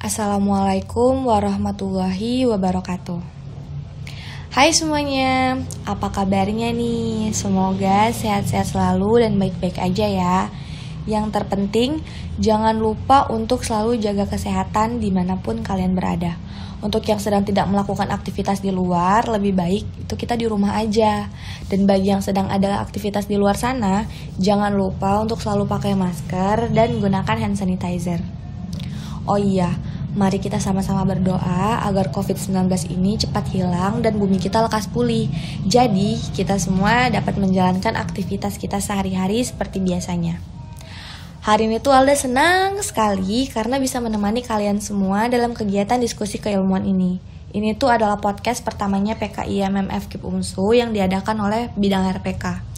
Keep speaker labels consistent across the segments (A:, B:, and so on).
A: Assalamualaikum warahmatullahi wabarakatuh. Hai semuanya, apa kabarnya nih? Semoga sehat-sehat selalu dan baik-baik aja ya. Yang terpenting, jangan lupa untuk selalu jaga kesehatan dimanapun kalian berada. Untuk yang sedang tidak melakukan aktivitas di luar, lebih baik itu kita di rumah aja. Dan bagi yang sedang ada aktivitas di luar sana, jangan lupa untuk selalu pakai masker dan gunakan hand sanitizer. Oh iya, mari kita sama-sama berdoa agar COVID-19 ini cepat hilang dan bumi kita lekas pulih. Jadi, kita semua dapat menjalankan aktivitas kita sehari-hari seperti biasanya. Hari ini tuh Alda senang sekali karena bisa menemani kalian semua dalam kegiatan diskusi keilmuan ini. Ini tuh adalah podcast pertamanya PKI MMF KIP UMSU yang diadakan oleh bidang RPK.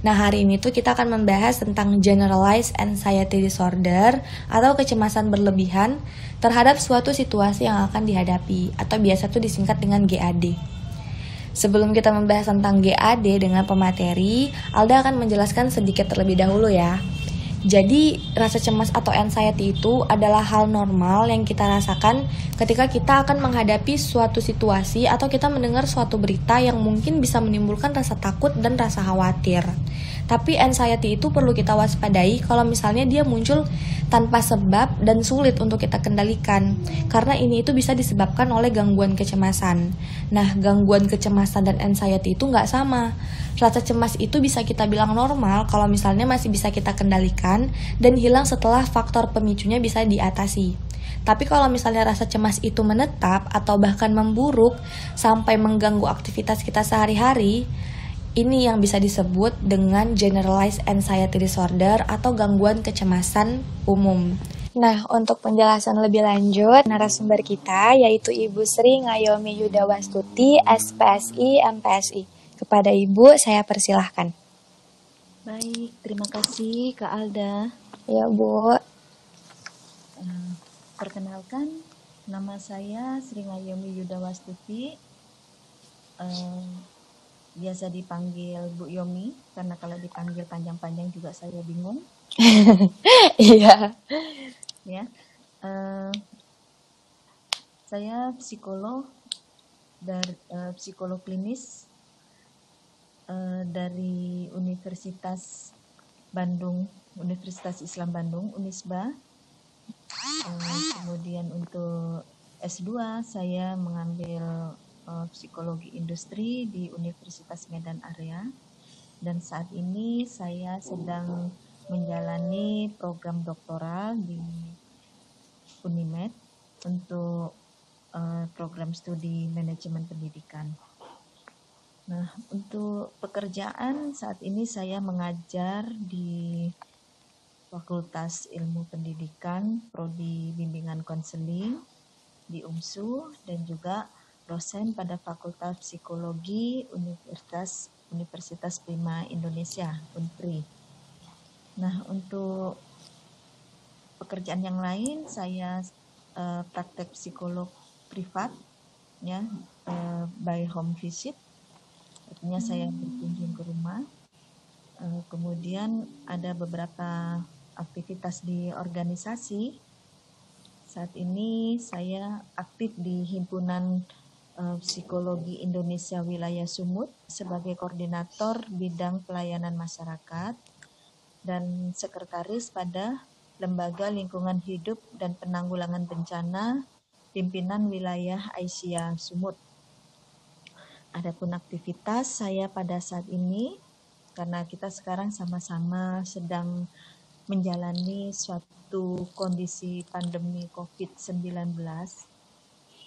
A: Nah, hari ini tuh kita akan membahas tentang Generalized Anxiety Disorder atau kecemasan berlebihan terhadap suatu situasi yang akan dihadapi atau biasa tuh disingkat dengan GAD. Sebelum kita membahas tentang GAD dengan pemateri, Alda akan menjelaskan sedikit terlebih dahulu ya. Jadi, rasa cemas atau anxiety itu adalah hal normal yang kita rasakan ketika kita akan menghadapi suatu situasi atau kita mendengar suatu berita yang mungkin bisa menimbulkan rasa takut dan rasa khawatir. Tapi anxiety itu perlu kita waspadai kalau misalnya dia muncul tanpa sebab dan sulit untuk kita kendalikan. Karena ini itu bisa disebabkan oleh gangguan kecemasan. Nah, gangguan kecemasan dan anxiety itu nggak sama. Rasa cemas itu bisa kita bilang normal kalau misalnya masih bisa kita kendalikan dan hilang setelah faktor pemicunya bisa diatasi. Tapi kalau misalnya rasa cemas itu menetap atau bahkan memburuk sampai mengganggu aktivitas kita sehari-hari, ini yang bisa disebut dengan Generalized Anxiety Disorder atau gangguan kecemasan umum. Nah, untuk penjelasan lebih lanjut, narasumber kita yaitu Ibu Sri Ngayomi Yudawastuti, SPSI, MPSI. Kepada Ibu, saya persilahkan.
B: Baik, terima kasih Kak Alda.
A: Ya, Bu.
B: Perkenalkan, nama saya Sri Ngayomi Yudawastuti. Biasa dipanggil Bu Yomi, karena kalau dipanggil panjang-panjang juga saya bingung.
A: Iya.
B: Ya, saya psikolog dari psikolog klinis dari Universitas Bandung, Universitas Islam Bandung, Unisba. Kemudian untuk S2 saya mengambil psikologi industri di Universitas Medan Area, dan saat ini saya sedang menjalani program doktoral di Unimed untuk program studi manajemen pendidikan. Nah, untuk pekerjaan saat ini saya mengajar di Fakultas Ilmu Pendidikan, Prodi Bimbingan Konseling di UMSU, dan juga dosen pada Fakultas Psikologi Universitas Prima Indonesia, UNPRI. Nah, untuk pekerjaan yang lain, saya praktek psikolog privat, ya, by home visit. Artinya saya berkunjung ke rumah. Kemudian ada beberapa aktivitas di organisasi. Saat ini saya aktif di Himpunan Psikologi Indonesia Wilayah Sumut sebagai koordinator bidang pelayanan masyarakat dan sekretaris pada Lembaga Lingkungan Hidup dan Penanggulangan Bencana Pimpinan Wilayah Aisyah Sumut. Adapun aktivitas saya pada saat ini, karena kita sekarang sama-sama sedang menjalani suatu kondisi pandemi COVID-19.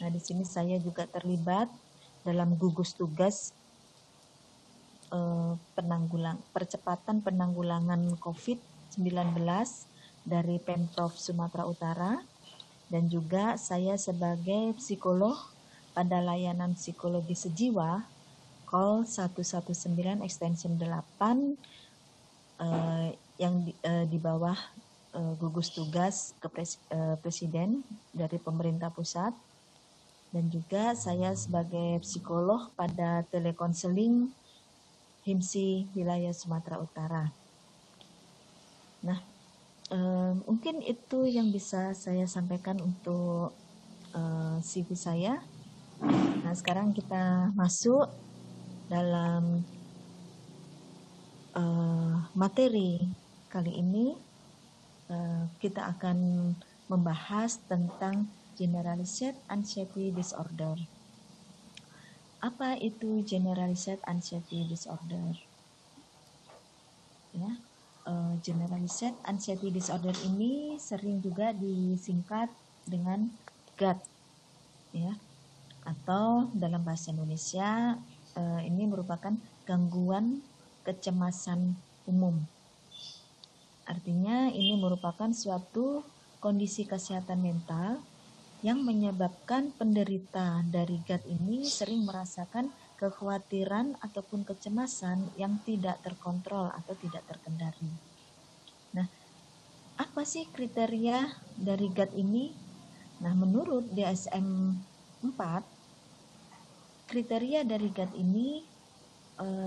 B: Nah, di sini saya juga terlibat dalam gugus tugas percepatan penanggulangan COVID-19 dari Pemprov Sumatera Utara, dan juga saya sebagai psikolog pada layanan psikologi sejiwa call 119 extension 8 yang di bawah gugus tugas Presiden dari pemerintah pusat. Dan juga saya sebagai psikolog pada telekonseling HIMSI wilayah Sumatera Utara. Nah, Mungkin itu yang bisa saya sampaikan untuk CV saya. Nah, sekarang kita masuk dalam materi kali ini. Kita akan membahas tentang Generalized Anxiety Disorder. Apa itu Generalized Anxiety Disorder? Ya, Generalized Anxiety Disorder ini sering juga disingkat dengan GAD, ya, atau dalam bahasa Indonesia ini merupakan gangguan kecemasan umum. Artinya ini merupakan suatu kondisi kesehatan mental yang menyebabkan penderita dari GAD ini sering merasakan kekhawatiran ataupun kecemasan yang tidak terkontrol atau tidak terkendali. Nah, apa sih kriteria dari GAD ini? Nah, menurut DSM-4, kriteria dari GAD ini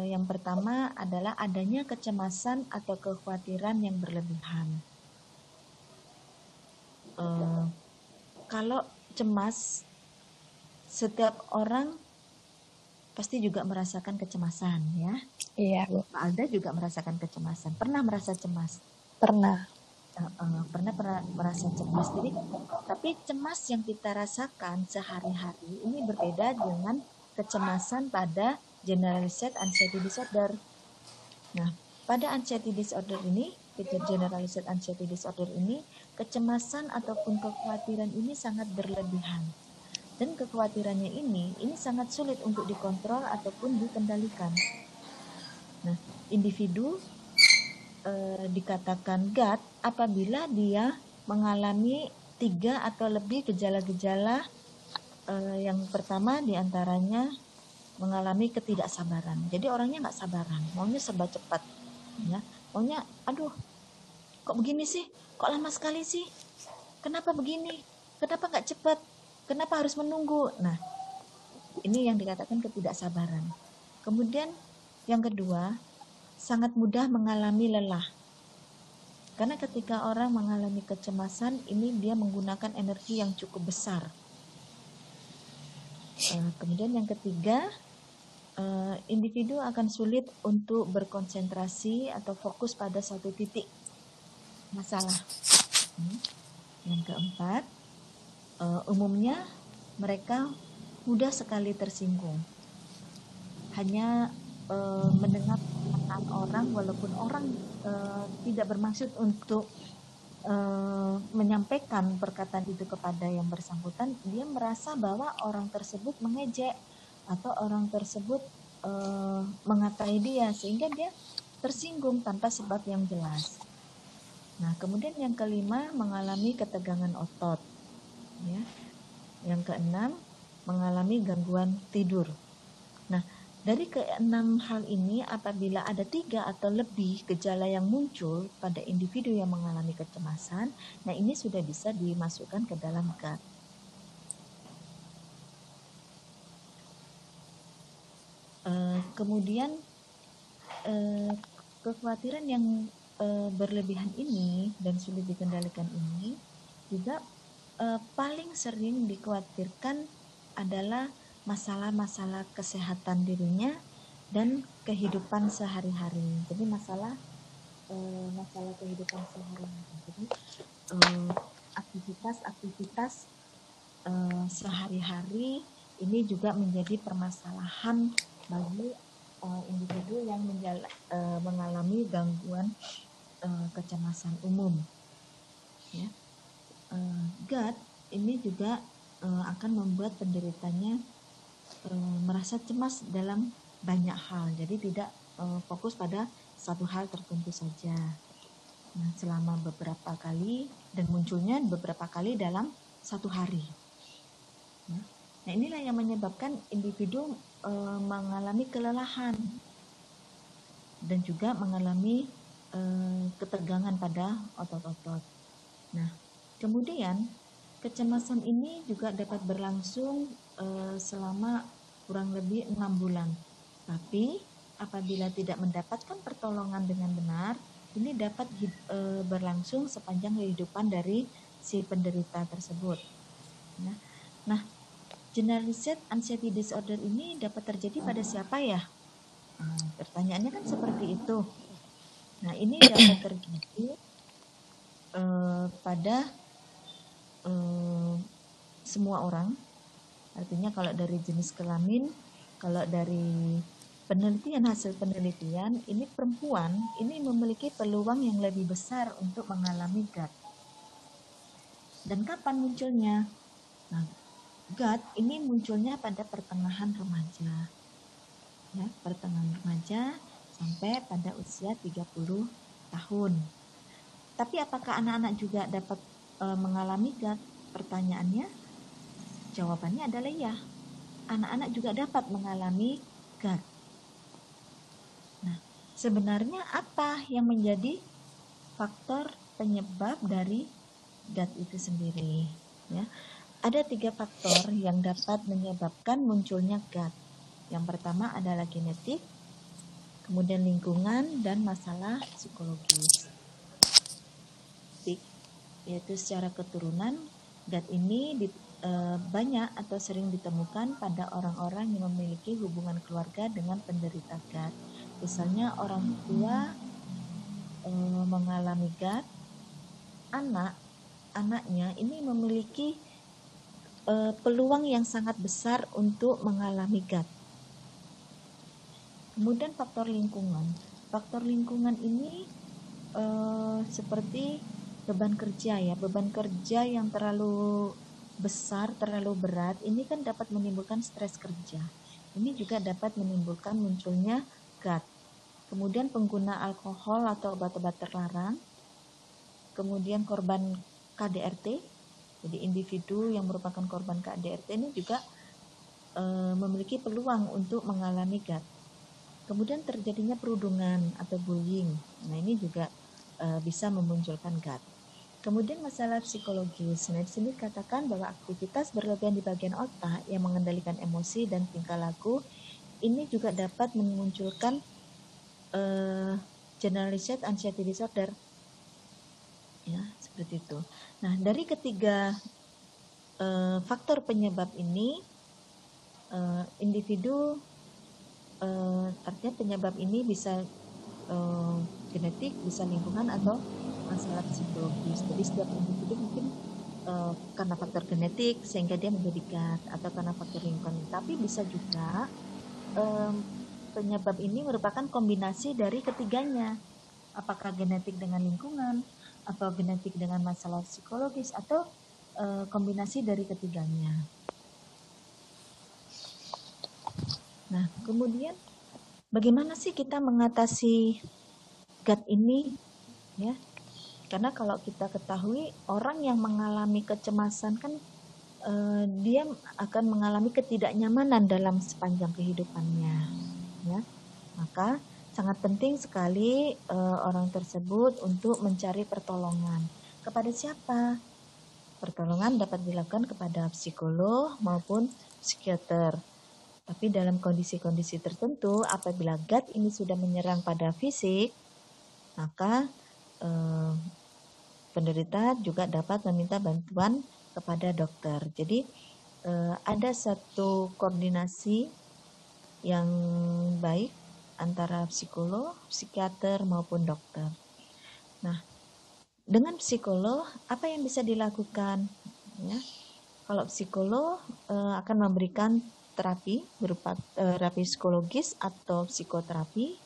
B: yang pertama adalah adanya kecemasan atau kekhawatiran yang berlebihan. Kalau cemas, setiap orang pasti juga merasakan kecemasan, ya.
A: Iya, Bu.
B: Mbak Alda juga merasakan kecemasan. Pernah merasa cemas?
A: Pernah.
B: Pernah merasa cemas. Jadi, tapi cemas yang kita rasakan sehari-hari ini berbeda dengan kecemasan pada Generalized Anxiety Disorder. Nah, pada anxiety disorder ini, Generalized Anxiety Disorder ini, kecemasan ataupun kekhawatiran ini sangat berlebihan. Dan kekhawatirannya ini sangat sulit untuk dikontrol ataupun dikendalikan. Nah, individu dikatakan GAD apabila dia mengalami 3 atau lebih gejala-gejala. Yang pertama diantaranya mengalami ketidaksabaran. Jadi orangnya nggak sabaran, maunya serba cepat, ya. Maunya, aduh, kok begini sih? Kok lama sekali sih? Kenapa begini? Kenapa nggak cepat? Kenapa harus menunggu? Nah, ini yang dikatakan ketidaksabaran. Kemudian yang kedua, sangat mudah mengalami lelah. Karena ketika orang mengalami kecemasan, ini dia menggunakan energi yang cukup besar. Kemudian yang ketiga, individu akan sulit untuk berkonsentrasi atau fokus pada satu titik masalah. Yang keempat, umumnya mereka mudah sekali tersinggung. Hanya mendengar perkataan orang, walaupun orang tidak bermaksud untuk menyampaikan perkataan itu kepada yang bersangkutan, dia merasa bahwa orang tersebut mengejek atau orang tersebut mengatai dia, sehingga dia tersinggung tanpa sebab yang jelas. Nah, kemudian yang kelima, mengalami ketegangan otot, ya. Yang keenam, mengalami gangguan tidur. Nah, dari keenam hal ini, apabila ada 3 atau lebih gejala yang muncul pada individu yang mengalami kecemasan, nah ini sudah bisa dimasukkan ke dalam GAD. Kemudian kekhawatiran yang berlebihan ini dan sulit dikendalikan ini juga paling sering dikhawatirkan adalah masalah-masalah kesehatan dirinya dan kehidupan sehari-hari. Jadi masalah kehidupan sehari-hari. Jadi aktivitas sehari-hari ini juga menjadi permasalahan bagi individu yang mengalami gangguan kecemasan umum. Ya. GAD ini juga akan membuat penderitanya merasa cemas dalam banyak hal, jadi tidak fokus pada satu hal tertentu saja. Nah, selama beberapa kali dan munculnya beberapa kali dalam satu hari. Nah, inilah yang menyebabkan individu mengalami kelelahan dan juga mengalami ketegangan pada otot-otot. Nah, kemudian kecemasan ini juga dapat berlangsung selama kurang lebih 6 bulan. Tapi apabila tidak mendapatkan pertolongan dengan benar, ini dapat berlangsung sepanjang kehidupan dari si penderita tersebut. Ya. Nah, generalized anxiety disorder ini dapat terjadi pada siapa ya? Pertanyaannya kan seperti itu. Nah, ini dapat terjadi pada semua orang. Artinya kalau dari jenis kelamin, kalau dari hasil penelitian, ini perempuan ini memiliki peluang yang lebih besar untuk mengalami GAD. Dan kapan munculnya? Nah, GAD ini munculnya pada pertengahan remaja. Ya, pertengahan remaja sampai pada usia 30 tahun. Tapi apakah anak-anak juga dapat mengalami GAD? Pertanyaannya, jawabannya adalah ya. Anak-anak juga dapat mengalami GAD. Nah, sebenarnya apa yang menjadi faktor penyebab dari GAD itu sendiri? Ya, ada 3 faktor yang dapat menyebabkan munculnya GAD. Yang pertama adalah genetik, kemudian lingkungan, dan masalah psikologis. Yaitu secara keturunan, GAD ini banyak atau sering ditemukan pada orang-orang yang memiliki hubungan keluarga dengan penderita GAD. Misalnya orang tua mengalami GAD, anaknya ini memiliki peluang yang sangat besar untuk mengalami GAD. Kemudian faktor lingkungan. Faktor lingkungan ini seperti beban kerja ya, beban kerja yang terlalu besar, terlalu berat, ini kan dapat menimbulkan stres kerja. Ini juga dapat menimbulkan munculnya GAD. Kemudian pengguna alkohol atau obat-obat terlarang, kemudian korban KDRT, jadi individu yang merupakan korban KDRT ini juga memiliki peluang untuk mengalami GAD. Kemudian terjadinya perundungan atau bullying, nah ini juga bisa memunculkan GAD. Kemudian masalah psikologis. Nah, di sini dikatakan bahwa aktivitas berlebihan di bagian otak yang mengendalikan emosi dan tingkah laku ini juga dapat memunculkan generalized anxiety disorder. Ya, seperti itu. Nah, dari ketiga faktor penyebab ini, individu artinya penyebab ini bisa genetik, bisa lingkungan, atau masalah psikologis. Jadi setiap individu mungkin karena faktor genetik sehingga dia menjadi GAD, atau karena faktor lingkungan. Tapi bisa juga penyebab ini merupakan kombinasi dari ketiganya. Apakah genetik dengan lingkungan, atau genetik dengan masalah psikologis, atau kombinasi dari ketiganya. Nah, kemudian bagaimana sih kita mengatasi GAD ini? Ya, karena kalau kita ketahui orang yang mengalami kecemasan kan dia akan mengalami ketidaknyamanan dalam sepanjang kehidupannya. Ya, maka sangat penting sekali orang tersebut untuk mencari pertolongan. Kepada siapa? Pertolongan dapat dilakukan kepada psikolog maupun psikiater. Tapi dalam kondisi-kondisi tertentu, apabila GAD ini sudah menyerang pada fisik, maka penderita juga dapat meminta bantuan kepada dokter. Jadi ada satu koordinasi yang baik antara psikolog, psikiater maupun dokter. Nah, dengan psikolog apa yang bisa dilakukan? Ya, kalau psikolog akan memberikan terapi berupa terapi psikologis atau psikoterapi,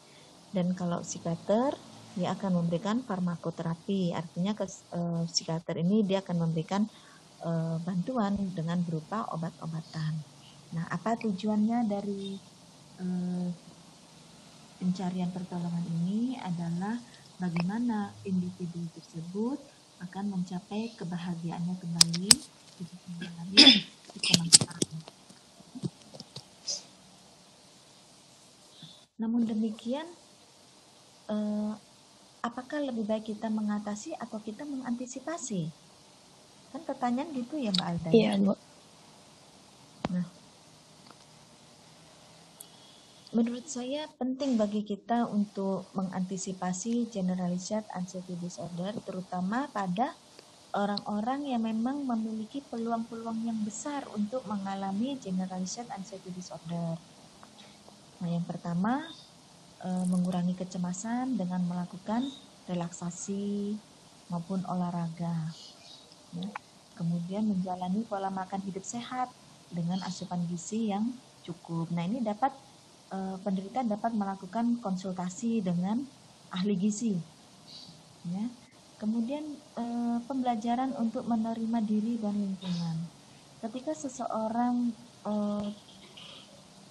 B: dan kalau psikiater dia akan memberikan farmakoterapi, artinya psikiater ini dia akan memberikan bantuan dengan berupa obat-obatan. Nah, apa tujuannya dari pencarian pertolongan ini adalah bagaimana individu tersebut akan mencapai kebahagiaannya kembali, kesenangan. Namun demikian, apakah lebih baik kita mengatasi atau kita mengantisipasi? Kan pertanyaan gitu ya Mbak Alda.
A: Iya, Bu.
B: Nah, menurut saya penting bagi kita untuk mengantisipasi generalized anxiety disorder, terutama pada orang-orang yang memang memiliki peluang-peluang yang besar untuk mengalami generalized anxiety disorder. Nah, yang pertama, mengurangi kecemasan dengan melakukan relaksasi maupun olahraga. Ya. Kemudian menjalani pola makan hidup sehat dengan asupan gizi yang cukup. Nah, ini penderita dapat melakukan konsultasi dengan ahli gizi. Ya. Kemudian pembelajaran untuk menerima diri dan lingkungan. Ketika seseorang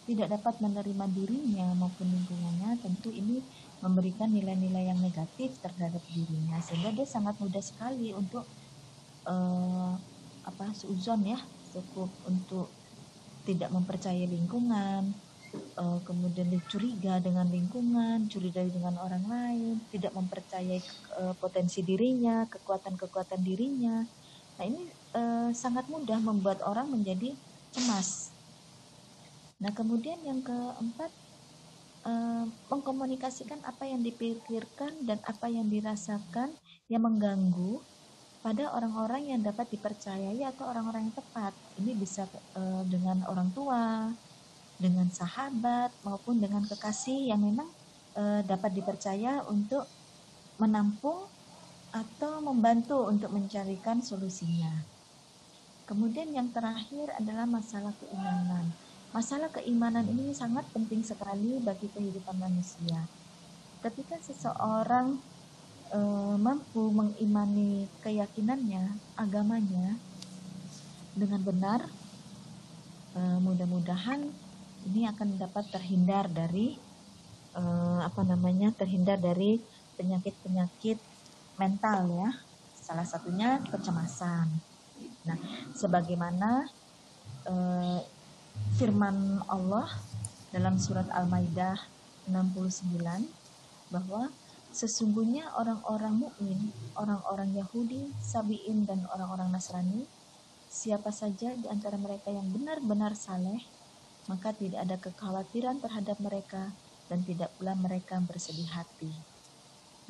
B: tidak dapat menerima dirinya maupun lingkungannya, tentu ini memberikan nilai-nilai yang negatif terhadap dirinya, sehingga dia sangat mudah sekali untuk suudzon ya, cukup untuk tidak mempercayai lingkungan, kemudian curiga dengan lingkungan, curiga dengan orang lain, tidak mempercayai potensi dirinya, kekuatan-kekuatan dirinya. Nah, ini sangat mudah membuat orang menjadi cemas. Nah, kemudian yang keempat, mengkomunikasikan apa yang dipikirkan dan apa yang dirasakan yang mengganggu pada orang-orang yang dapat dipercayai atau orang-orang yang tepat. Ini bisa dengan orang tua, dengan sahabat, maupun dengan kekasih yang memang dapat dipercaya untuk menampung atau membantu untuk mencarikan solusinya. Kemudian yang terakhir adalah masalah keimanan. Masalah keimanan ini sangat penting sekali bagi kehidupan manusia. Ketika seseorang mampu mengimani keyakinannya, agamanya dengan benar, mudah-mudahan ini akan dapat terhindar dari penyakit-penyakit mental ya. Salah satunya kecemasan. Nah, sebagaimana firman Allah dalam surat Al-Maidah 69 bahwa sesungguhnya orang-orang mukmin, orang-orang Yahudi, Sabi'in dan orang-orang Nasrani, siapa saja di antara mereka yang benar-benar saleh, maka tidak ada kekhawatiran terhadap mereka dan tidak pula mereka bersedih hati.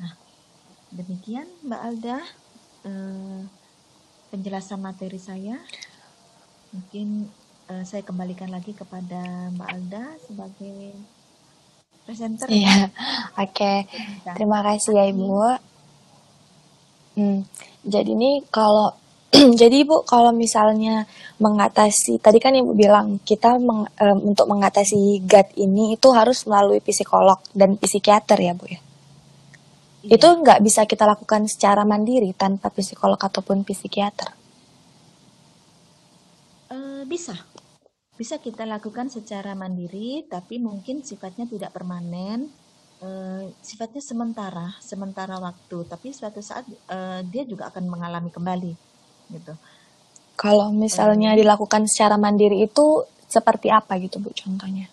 B: Nah, demikian Mbak Alda penjelasan materi saya. Mungkin saya kembalikan lagi kepada Mbak Alda sebagai presenter.
A: Iya, oke. Terima kasih ya Ibu. Jadi ini kalau jadi Ibu kalau misalnya mengatasi, tadi kan Ibu bilang kita untuk mengatasi GAD ini itu harus melalui psikolog dan psikiater ya Bu ya? Iya. Itu nggak bisa kita lakukan secara mandiri tanpa psikolog ataupun psikiater?
B: Bisa kita lakukan secara mandiri, tapi mungkin sifatnya tidak permanen, sifatnya sementara waktu, tapi suatu saat dia juga akan mengalami kembali, gitu.
A: Kalau misalnya dilakukan secara mandiri itu seperti apa gitu Bu contohnya?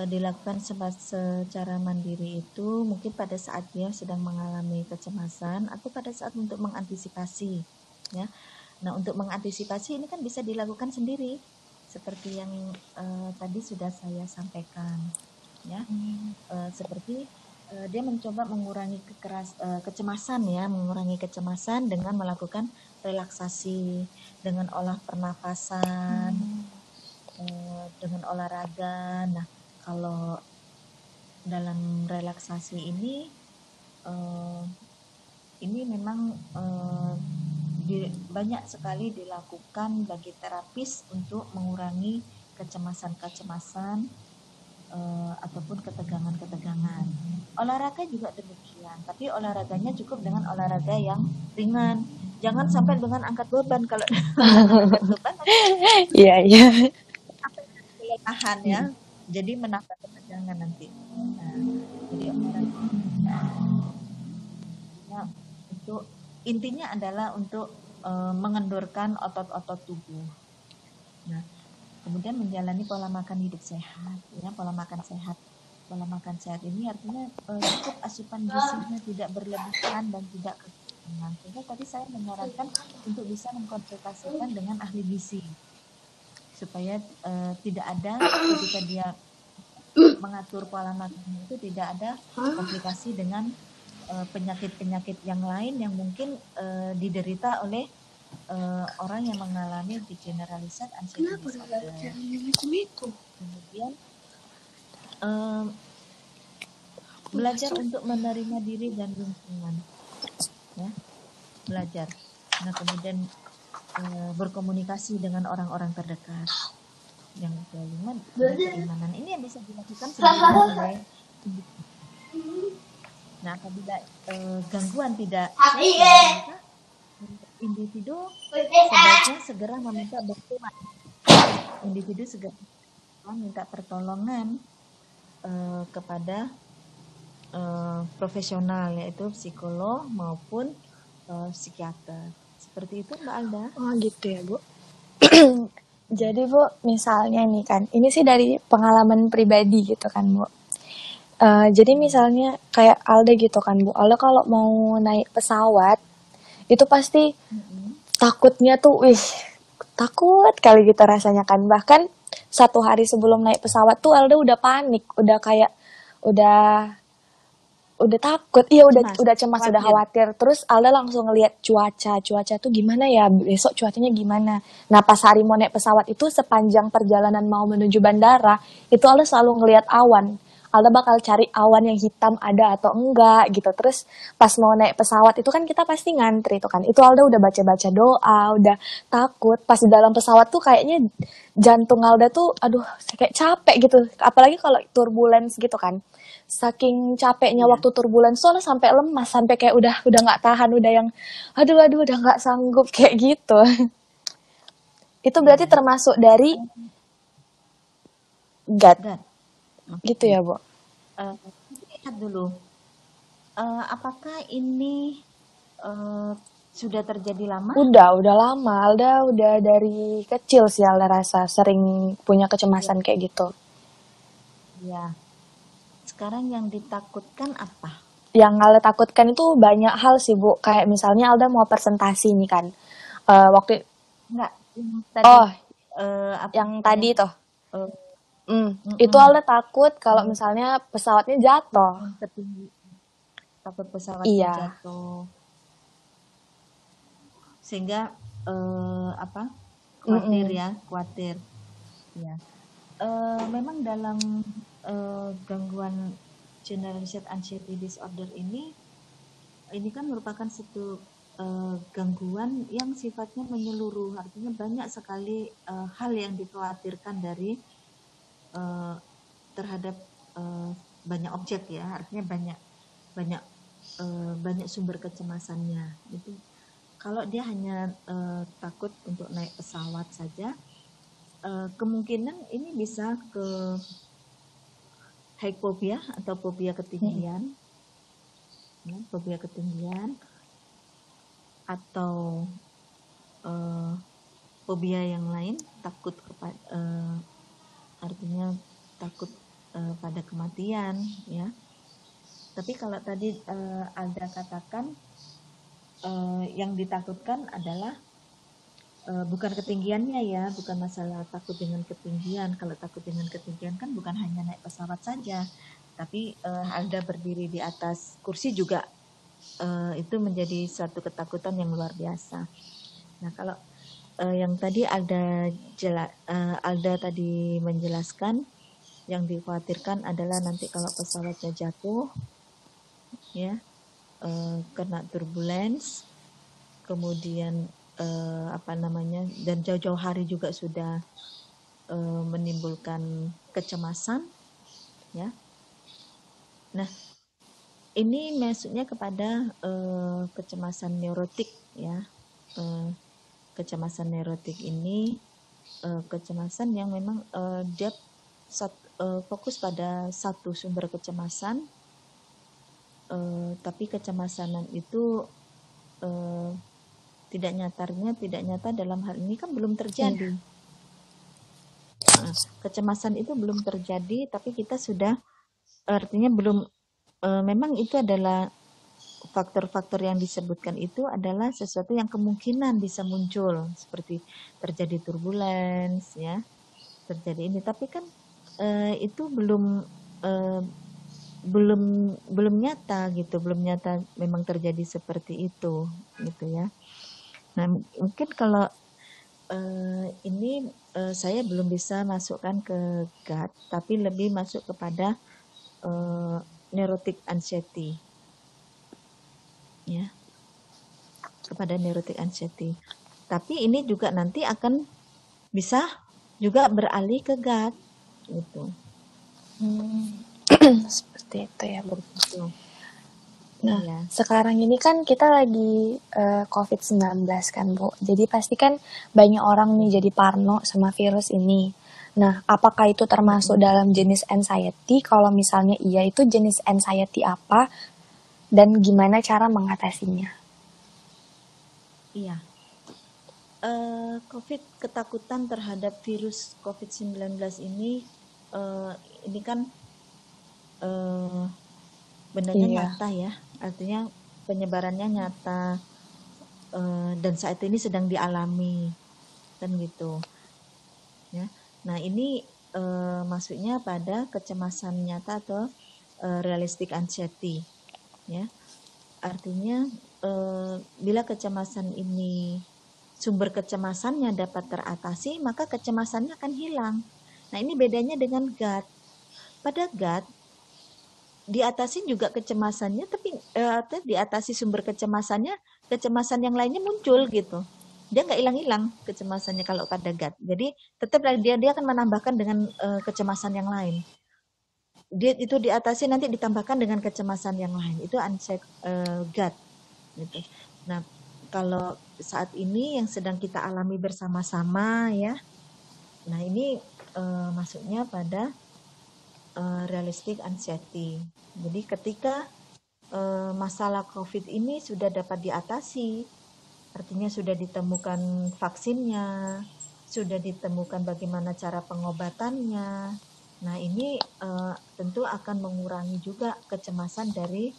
B: Dilakukan secara mandiri itu mungkin pada saat dia sedang mengalami kecemasan atau pada saat untuk mengantisipasi, ya. Nah, untuk mengantisipasi ini kan bisa dilakukan sendiri, seperti yang tadi sudah saya sampaikan, ya. Seperti dia mencoba mengurangi kecemasan ya, mengurangi kecemasan dengan melakukan relaksasi, dengan olah pernafasan, dengan olahraga. Nah, kalau dalam relaksasi ini memang banyak sekali dilakukan bagi terapis untuk mengurangi kecemasan-kecemasan ataupun ketegangan-ketegangan. Olahraga juga demikian, tapi olahraganya cukup dengan olahraga yang ringan. Jangan sampai dengan angkat beban. Kalau angkat beban
A: iya
B: kelelahan ya, jadi menambah ketegangan nanti. Jadi untuk intinya adalah untuk mengendorkan otot-otot tubuh. Nah, kemudian menjalani pola makan hidup sehat, ya, pola makan sehat. Pola makan sehat ini artinya cukup asupan gizinya tidak berlebihan dan tidak kekurangan. Sehingga tadi saya menyarankan untuk bisa mengkonsultasikan dengan ahli gizi supaya tidak ada ketika dia mengatur pola makan itu tidak ada komplikasi dengan penyakit-penyakit yang lain yang mungkin diderita oleh orang yang mengalami degeneralisat anxiety disorder. Kemudian belajar untuk menerima diri dan lingkungan, ya, belajar. Nah, kemudian berkomunikasi dengan orang-orang terdekat yang kelima keimanan. Ini yang bisa dilakukan sendiri oleh nah apabila gangguan tidak selesai, maka individu sebaiknya segera meminta bantuan. Individu segera minta pertolongan kepada profesional, yaitu psikolog maupun psikiater. Seperti itu Mbak Alda.
A: Oh gitu ya Bu. Jadi Bu, misalnya nih kan, ini sih dari pengalaman pribadi gitu kan Bu. Jadi misalnya kayak Alda gitu kan Bu, Alda kalau mau naik pesawat, itu pasti takutnya tuh, takut kali gitu rasanya kan. Bahkan 1 hari sebelum naik pesawat tuh Alda udah panik, udah kayak, udah takut, iya udah cemas, udah khawatir. Terus Alda langsung ngeliat cuaca tuh gimana ya, besok cuacanya gimana. Nah pas hari mau naik pesawat itu, sepanjang perjalanan mau menuju bandara, itu Alda selalu ngeliat awan. Alda bakal cari awan yang hitam ada atau enggak gitu. Terus pas mau naik pesawat itu kan kita pasti ngantri itu kan. Itu Alda udah baca-baca doa, udah takut. Pas di dalam pesawat tuh kayaknya jantung Alda tuh aduh kayak capek gitu. Apalagi kalau turbulence gitu kan. Saking capeknya waktu turbulence soalnya sampai lemas, sampai kayak udah nggak tahan, udah yang aduh udah nggak sanggup kayak gitu. Itu berarti termasuk dari GAD. Gitu ya, Bu?
B: Lihat dulu, apakah ini sudah terjadi lama?
A: Udah lama. Alda udah dari kecil sih Alda rasa sering punya kecemasan kayak gitu.
B: Ya. Sekarang yang ditakutkan apa?
A: Yang Alda takutkan itu banyak hal sih Bu. Kayak misalnya Alda mau presentasi nih kan. Waktu
B: enggak tadi,
A: yang tadi tuh. Itu Alda takut kalau misalnya pesawatnya jatuh.
B: Takut pesawatnya jatuh. Sehingga khawatir. Ya. Memang dalam gangguan generalized anxiety disorder ini kan merupakan satu gangguan yang sifatnya menyeluruh, artinya banyak sekali hal yang dikhawatirkan dari terhadap banyak objek ya, artinya banyak sumber kecemasannya. Itu kalau dia hanya takut untuk naik pesawat saja, kemungkinan ini bisa ke hypophobia atau fobia ketinggian, fobia ketinggian, atau fobia yang lain, takut artinya takut pada kematian, ya. Tapi kalau tadi Alda katakan yang ditakutkan adalah bukan ketinggiannya ya, bukan masalah takut dengan ketinggian. Kalau takut dengan ketinggian kan bukan hanya naik pesawat saja, tapi Alda berdiri di atas kursi juga itu menjadi suatu ketakutan yang luar biasa. Nah kalau yang tadi Alda tadi menjelaskan, yang dikhawatirkan adalah nanti kalau pesawatnya jatuh, ya, kena turbulence, kemudian dan jauh-jauh hari juga sudah menimbulkan kecemasan, ya. Nah, ini maksudnya kepada kecemasan neurotik, ya. Kecemasan neurotik ini kecemasan yang memang dia fokus pada satu sumber kecemasan, tapi kecemasan itu tidak nyata dalam hal ini kan belum terjadi. Nah, kecemasan itu belum terjadi, tapi kita sudah artinya belum. Memang itu adalah faktor-faktor yang disebutkan itu adalah sesuatu yang kemungkinan bisa muncul, seperti terjadi turbulence, ya, terjadi ini. Tapi kan itu belum eh, belum nyata gitu, belum nyata memang terjadi seperti itu gitu ya. Nah, mungkin kalau ini saya belum bisa masukkan ke GAD, tapi lebih masuk kepada neurotic anxiety, ya, kepada neurotic anxiety. Tapi ini juga nanti akan bisa juga beralih ke GAD, gitu.
A: Seperti itu ya, Bu.
B: Begitu.
A: Nah,
B: Ya.
A: sekarang ini kan kita lagi COVID-19 kan, Bu. Jadi pasti kan banyak orang nih jadi parno sama virus ini. Nah, apakah itu termasuk dalam jenis anxiety? Kalau misalnya iya, itu jenis anxiety apa? Dan gimana cara mengatasinya?
B: Iya. COVID, ketakutan terhadap virus COVID-19 ini kan benarnya
A: Iya.
B: nyata ya, artinya penyebarannya nyata dan saat ini sedang dialami, kan gitu ya. Nah, ini masuknya pada kecemasan nyata atau realistic anxiety ya. Artinya bila kecemasan ini, sumber kecemasannya dapat teratasi, maka kecemasannya akan hilang. Nah, ini bedanya dengan GAD. Pada GAD diatasi juga kecemasannya, tapi diatasi sumber kecemasannya, kecemasan yang lainnya muncul gitu. Dia nggak hilang-hilang kecemasannya kalau pada GAD. Jadi tetap dia akan menambahkan dengan kecemasan yang lain. Dia itu diatasi, nanti ditambahkan dengan kecemasan yang lain. Itu GAD gitu. Nah, kalau saat ini yang sedang kita alami bersama-sama ya. Nah, ini masuknya pada realistic anxiety. Jadi ketika masalah COVID ini sudah dapat diatasi, artinya sudah ditemukan vaksinnya, sudah ditemukan bagaimana cara pengobatannya. Nah, ini tentu akan mengurangi juga kecemasan dari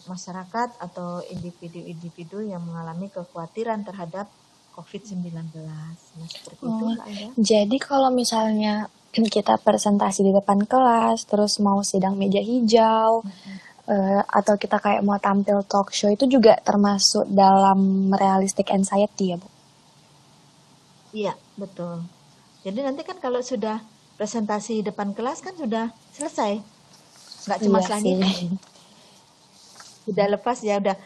B: masyarakat atau individu-individu yang mengalami kekhawatiran terhadap COVID-19. Nah, seperti itu, Mbak Aida.
A: Jadi kalau misalnya kita presentasi di depan kelas, terus mau sidang meja hijau, atau kita kayak mau tampil talk show, itu juga termasuk dalam realistic anxiety ya, Bu?
B: Iya, betul. Jadi nanti kan kalau sudah presentasi depan kelas kan sudah selesai. Nggak
A: Iya
B: cemas lagi
A: sih.
B: kan? Sudah lepas ya, udah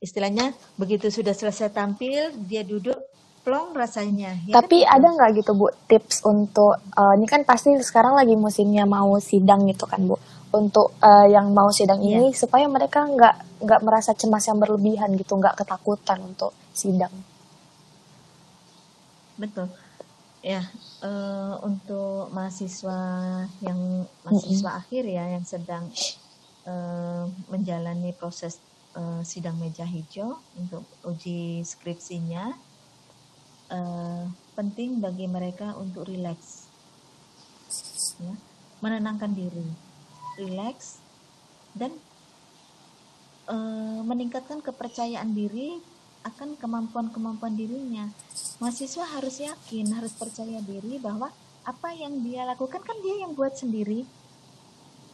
B: istilahnya begitu sudah selesai tampil, dia duduk, plong rasanya. Ya kan
A: Tapi
B: gitu.
A: ada nggak gitu Bu tips untuk ini kan pasti sekarang lagi musimnya mau sidang gitu kan Bu. Untuk yang mau sidang
B: Iya,
A: ini supaya mereka nggak merasa cemas yang berlebihan gitu, nggak ketakutan untuk sidang.
B: betul. Ya, untuk
A: Mm-mm.
B: mahasiswa akhir ya yang sedang menjalani proses sidang meja hijau untuk uji skripsinya, penting bagi mereka untuk rileks, ya, menenangkan diri, rileks, dan meningkatkan kepercayaan diri akan kemampuan-kemampuan dirinya. Mahasiswa harus yakin, harus percaya diri bahwa apa yang dia lakukan kan dia yang buat sendiri.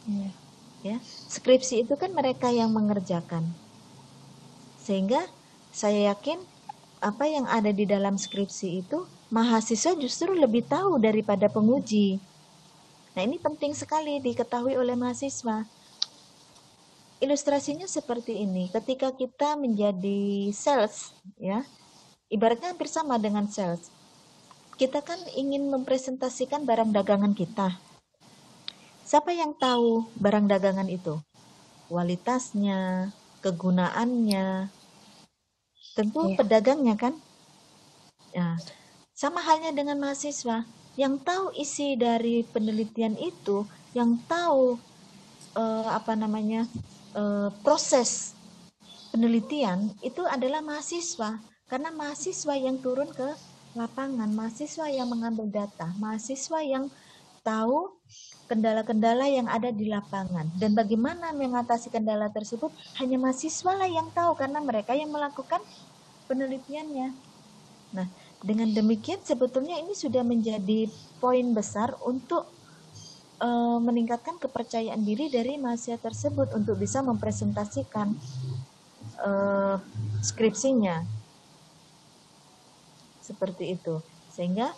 A: Iya.
B: Ya, skripsi itu kan mereka yang mengerjakan. Sehingga saya yakin apa yang ada di dalam skripsi itu mahasiswa justru lebih tahu daripada penguji. Nah, ini penting sekali diketahui oleh mahasiswa. Ilustrasinya seperti ini. Ketika kita menjadi sales, ya, ibaratnya hampir sama dengan sales. Kita kan ingin mempresentasikan barang dagangan kita. Siapa yang tahu barang dagangan itu? Kualitasnya, kegunaannya, tentu
A: Iya.
B: pedagangnya kan. Nah, sama halnya dengan mahasiswa. Yang tahu isi dari penelitian itu, yang tahu proses penelitian itu adalah mahasiswa. Karena mahasiswa yang turun ke lapangan, mahasiswa yang mengambil data, mahasiswa yang tahu kendala-kendala yang ada di lapangan. Dan bagaimana mengatasi kendala tersebut, hanya mahasiswa lah yang tahu karena mereka yang melakukan penelitiannya. Nah, dengan demikian sebetulnya ini sudah menjadi poin besar untuk meningkatkan kepercayaan diri dari mahasiswa tersebut untuk bisa mempresentasikan skripsinya seperti itu, sehingga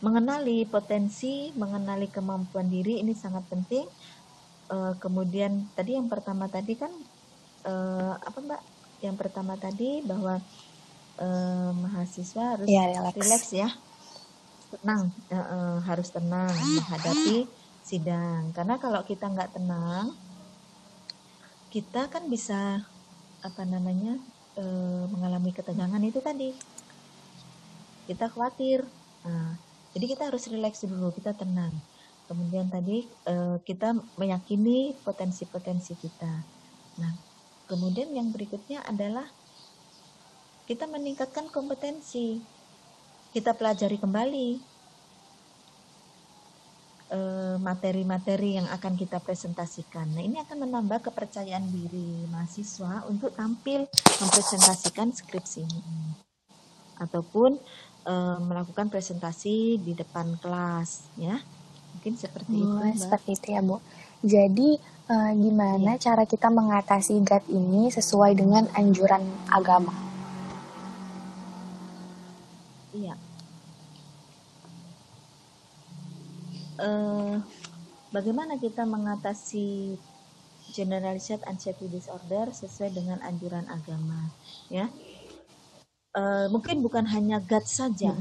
B: mengenali potensi, mengenali kemampuan diri ini sangat penting. Kemudian tadi yang pertama tadi kan apa Mbak? Yang pertama tadi bahwa mahasiswa harus relax ya, tenang, harus tenang menghadapi sidang. Karena kalau kita nggak tenang, kita kan bisa mengalami ketegangan itu tadi. Kita khawatir. Nah, jadi kita harus relax dulu, kita tenang. Kemudian tadi kita meyakini potensi-potensi kita. Nah, kemudian yang berikutnya adalah kita meningkatkan kompetensi. Kita pelajari kembali materi-materi yang akan kita presentasikan. Nah, ini akan menambah kepercayaan diri mahasiswa untuk tampil mempresentasikan skripsi ini. Ataupun melakukan presentasi di depan kelas, ya. Mungkin seperti itu, Mbak.
A: Seperti itu ya, Bu. Jadi, gimana cara kita mengatasi GAT ini sesuai dengan anjuran agama?
B: Iya. Bagaimana kita mengatasi generalized anxiety disorder sesuai dengan anjuran agama, ya? Mungkin bukan hanya GAT saja,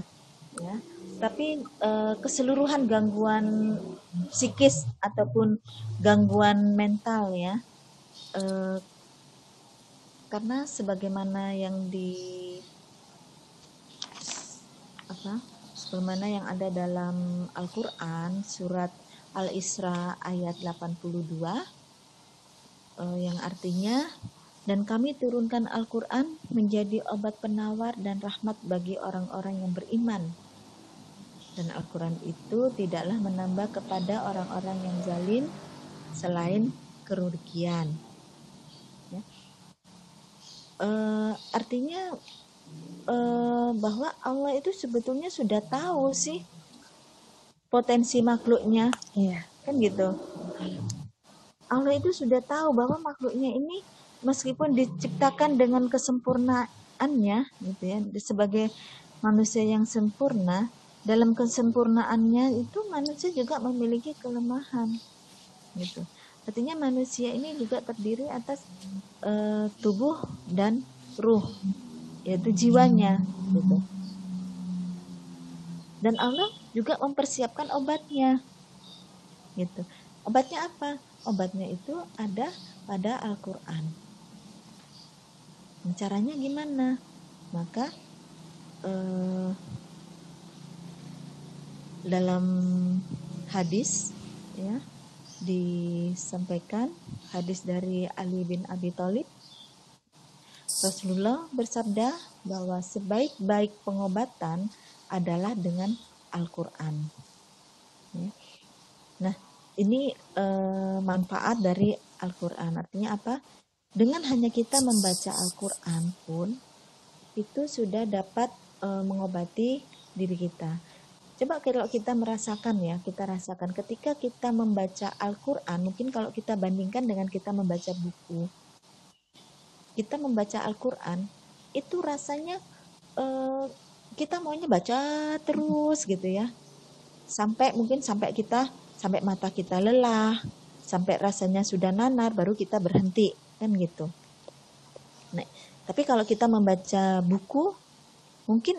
B: ya, tapi keseluruhan gangguan psikis ataupun gangguan mental, ya, karena sebagaimana yang sebagaimana yang ada dalam Al-Quran surat Al-Isra ayat 82 yang artinya, dan kami turunkan Al-Quran menjadi obat penawar dan rahmat bagi orang-orang yang beriman. Dan Al-Quran itu tidaklah menambah kepada orang-orang yang zalim selain kerugian. Ya. Artinya bahwa Allah itu sebetulnya sudah tahu sih potensi makhluknya.
A: Iya.
B: Kan gitu. Allah itu sudah tahu bahwa makhluknya ini meskipun diciptakan dengan kesempurnaannya, gitu ya, sebagai manusia yang sempurna, dalam kesempurnaannya itu manusia juga memiliki kelemahan, gitu. Artinya manusia ini juga terdiri atas tubuh dan ruh, yaitu jiwanya, gitu. Dan Allah juga mempersiapkan obatnya, gitu. Obatnya apa? Obatnya itu ada pada Al-Quran. Caranya gimana? Maka dalam hadis, ya, disampaikan hadis dari Ali bin Abi Thalib, Rasulullah bersabda bahwa sebaik-baik pengobatan adalah dengan Al-Quran. Ya. Nah, ini manfaat dari Al-Quran. Artinya apa? Dengan hanya kita membaca Al-Quran pun itu sudah dapat mengobati diri kita. Coba kalau kita merasakan, ya, kita rasakan ketika kita membaca Al-Quran, mungkin kalau kita bandingkan dengan kita membaca buku, kita membaca Al-Quran itu rasanya kita maunya baca terus, gitu ya, sampai mata kita lelah, sampai rasanya sudah nanar, baru kita berhenti, kan gitu. Nah, tapi kalau kita membaca buku, mungkin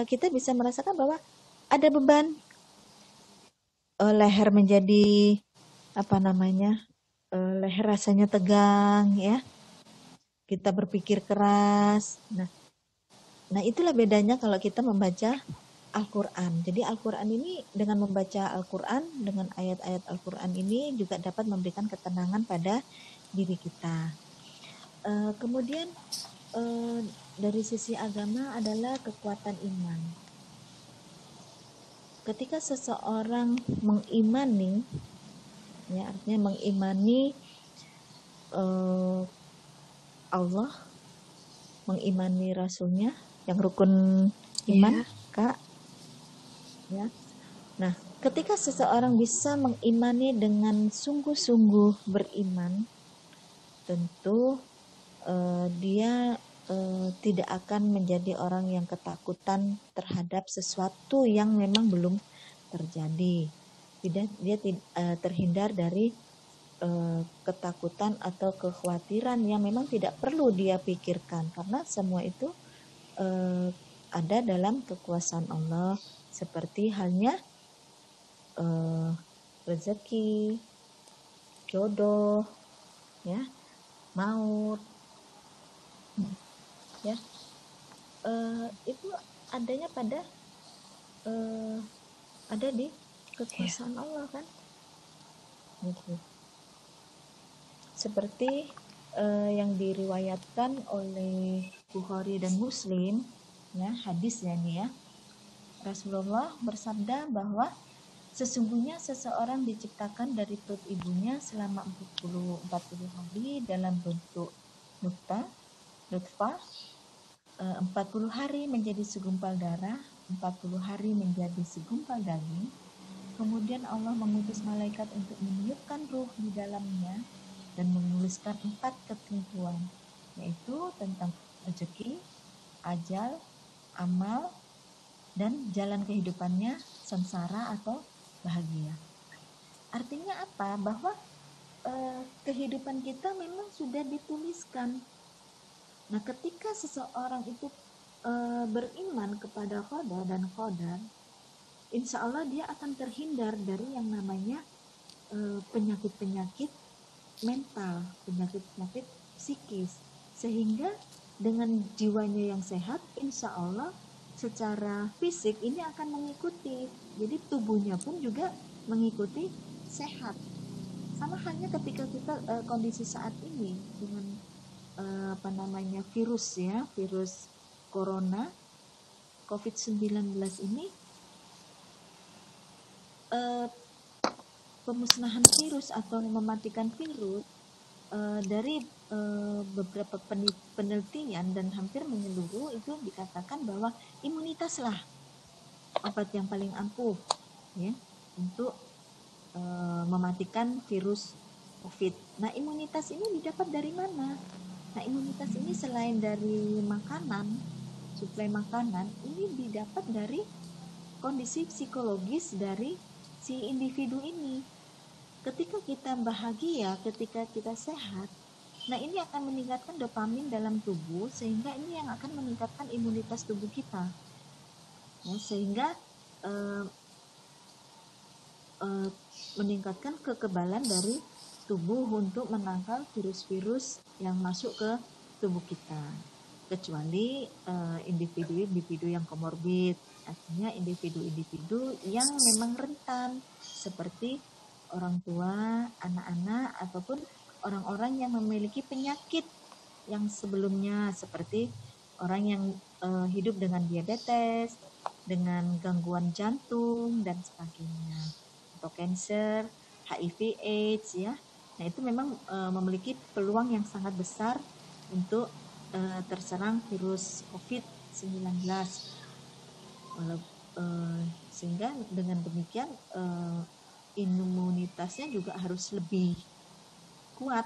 B: kita bisa merasakan bahwa ada beban, leher menjadi leher rasanya tegang, ya, kita berpikir keras. Nah itulah bedanya kalau kita membaca Al-Quran. Jadi Al-Quran ini, dengan membaca Al-Quran, dengan ayat-ayat Al-Quran ini juga dapat memberikan ketenangan pada diri kita. Kemudian dari sisi agama adalah kekuatan iman. Ketika seseorang mengimani, ya, artinya mengimani Allah, mengimani Rasulnya yang rukun iman, Kak. Ya. Nah, ketika seseorang bisa mengimani dengan sungguh-sungguh beriman, tentu dia tidak akan menjadi orang yang ketakutan terhadap sesuatu yang memang belum terjadi. Dia terhindar dari ketakutan atau kekhawatiran yang memang tidak perlu dia pikirkan, karena semua itu ada dalam kekuasaan Allah, seperti halnya rezeki, jodoh, ya, maut, ya, itu adanya pada ada di kekuasaan Allah kan, gitu. Seperti yang diriwayatkan oleh Bukhari dan Muslim, ya, hadisnya nih ya, Rasulullah bersabda bahwa sesungguhnya seseorang diciptakan dari perut ibunya selama 40 hari dalam bentuk nutfah, 40 hari menjadi segumpal darah, 40 hari menjadi segumpal daging. Kemudian Allah mengutus malaikat untuk meniupkan ruh di dalamnya dan menuliskan 4 ketentuan, yaitu tentang rezeki, ajal, amal, dan jalan kehidupannya, sengsara atau bahagia. Artinya apa? Bahwa kehidupan kita memang sudah dituliskan. Nah, ketika seseorang itu beriman kepada qada dan qadar, insya Allah dia akan terhindar dari yang namanya penyakit-penyakit mental, penyakit-penyakit psikis, sehingga dengan jiwanya yang sehat, insya Allah secara fisik ini akan mengikuti, jadi tubuhnya pun juga mengikuti sehat. Sama halnya ketika kita kondisi saat ini dengan virus ya, virus corona COVID-19 ini, pemusnahan virus atau mematikan virus dari beberapa penelitian dan hampir menyeluruh itu dikatakan bahwa imunitaslah obat yang paling ampuh ya untuk mematikan virus COVID. Nah, imunitas ini didapat dari mana? Nah, imunitas ini selain dari makanan, suplai makanan, ini didapat dari kondisi psikologis dari si individu ini. Ketika kita bahagia, ketika kita sehat, nah ini akan meningkatkan dopamin dalam tubuh, sehingga ini yang akan meningkatkan imunitas tubuh kita, ya, sehingga meningkatkan kekebalan dari tubuh untuk menangkal virus-virus yang masuk ke tubuh kita, kecuali individu-individu yang komorbid, artinya individu-individu yang memang rentan, seperti orang tua, anak-anak, ataupun orang-orang yang memiliki penyakit yang sebelumnya, seperti orang yang hidup dengan diabetes, dengan gangguan jantung, dan sebagainya, atau cancer, HIV/AIDS ya. Nah, itu memang memiliki peluang yang sangat besar untuk terserang virus COVID-19. Sehingga dengan demikian imunitasnya juga harus lebih kuat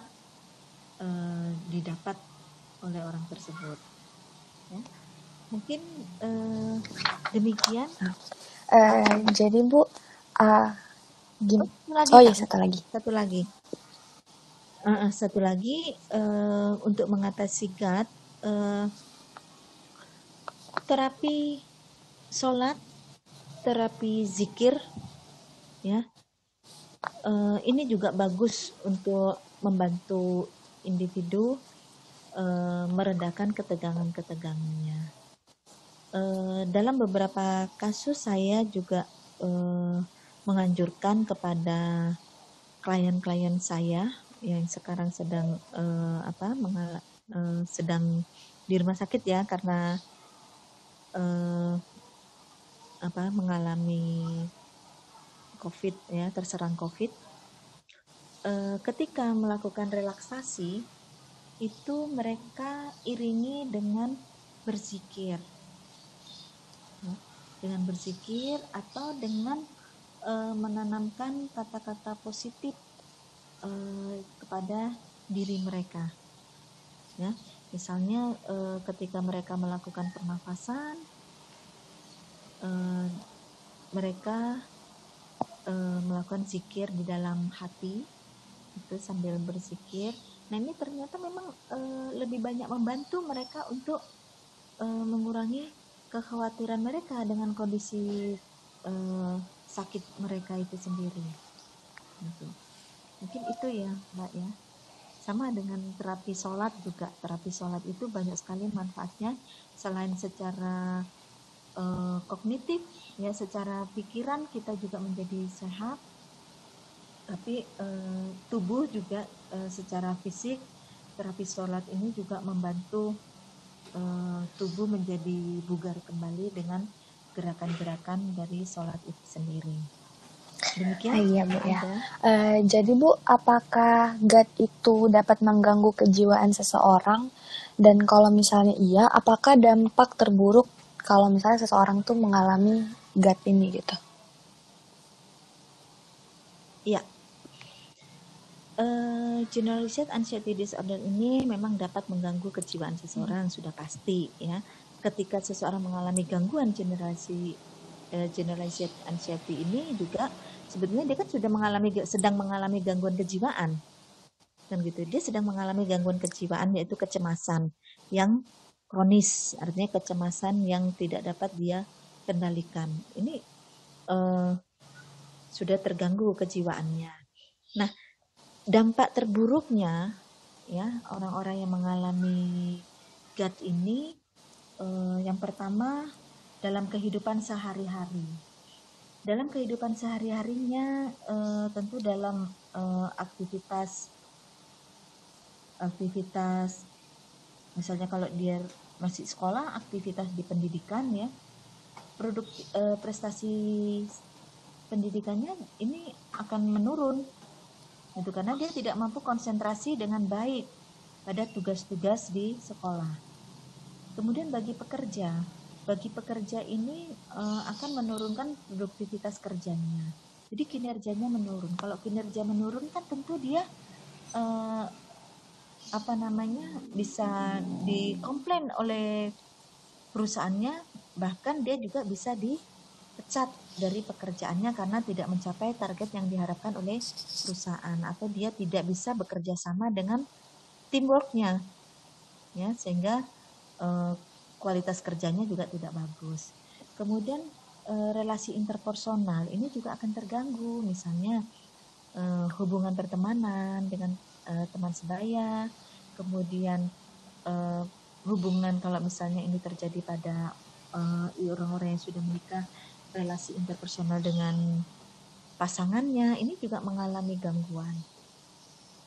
B: didapat oleh orang tersebut. Ya. Mungkin demikian.
A: Jadi Bu, gini. Satu lagi. Untuk mengatasi GAD, terapi sholat, terapi zikir, ya, ini juga bagus untuk membantu individu meredakan ketegangannya. Dalam beberapa kasus saya juga menganjurkan kepada klien-klien saya yang sekarang sedang sedang di rumah sakit ya, karena mengalami COVID ya, terserang COVID. Ketika melakukan relaksasi itu mereka iringi dengan berzikir, ya, dengan berzikir atau dengan
B: menanamkan kata-kata positif kepada diri mereka. Ya, misalnya ketika mereka melakukan pernafasan, mereka melakukan zikir di dalam hati, itu sambil berzikir. Nah ini ternyata memang lebih banyak membantu mereka untuk mengurangi kekhawatiran mereka dengan kondisi sakit mereka itu sendiri. Gitu. Mungkin itu ya Mbak ya. Sama dengan terapi sholat juga. Terapi sholat itu banyak sekali manfaatnya selain secara kognitif ya, secara pikiran kita juga menjadi sehat, tapi tubuh juga secara fisik terapi sholat ini juga membantu tubuh menjadi bugar kembali dengan gerakan-gerakan dari sholat itu sendiri. Demikian
A: Iya Bu ya.
B: ada.
A: Jadi Bu, apakah GAD itu dapat mengganggu kejiwaan seseorang? Dan kalau misalnya iya, apakah dampak terburuk kalau misalnya seseorang tuh mengalami GAD ini gitu?
B: Ya, generalized anxiety disorder ini memang dapat mengganggu kejiwaan seseorang, sudah pasti ya. Ketika seseorang mengalami gangguan generalized anxiety ini juga sebetulnya dia kan sedang mengalami gangguan kejiwaan, kan gitu. Dia sedang mengalami gangguan kejiwaan yaitu kecemasan yang kronis, artinya kecemasan yang tidak dapat dia kendalikan. Ini sudah terganggu kejiwaannya. Nah, dampak terburuknya ya orang-orang yang mengalami GAD ini yang pertama dalam kehidupan sehari-hari. Dalam kehidupan sehari-harinya tentu dalam aktivitas misalnya kalau dia masih sekolah, aktivitas di pendidikan ya, prestasi pendidikannya ini akan menurun itu karena dia tidak mampu konsentrasi dengan baik pada tugas-tugas di sekolah. Kemudian bagi pekerja ini akan menurunkan produktivitas kerjanya. Jadi kinerjanya menurun. Kalau kinerja menurun kan tentu dia bisa dikomplain oleh perusahaannya, bahkan dia juga bisa dipecat dari pekerjaannya karena tidak mencapai target yang diharapkan oleh perusahaan atau dia tidak bisa bekerja sama dengan teamworknya ya, sehingga kualitas kerjanya juga tidak bagus. Kemudian relasi interpersonal ini juga akan terganggu, misalnya hubungan pertemanan dengan teman sebaya, kemudian hubungan kalau misalnya ini terjadi pada orang-orang yang sudah menikah, relasi interpersonal dengan pasangannya ini juga mengalami gangguan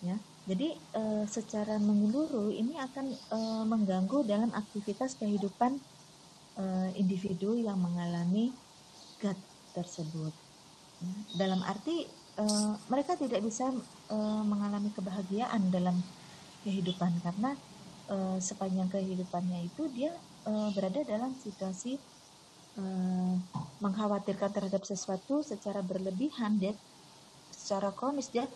B: ya. Jadi secara menyeluruh ini akan mengganggu dalam aktivitas kehidupan individu yang mengalami GAD tersebut. Dalam arti mereka tidak bisa mengalami kebahagiaan dalam kehidupan karena sepanjang kehidupannya itu dia berada dalam situasi mengkhawatirkan terhadap sesuatu secara berlebihan, dia secara kronis dia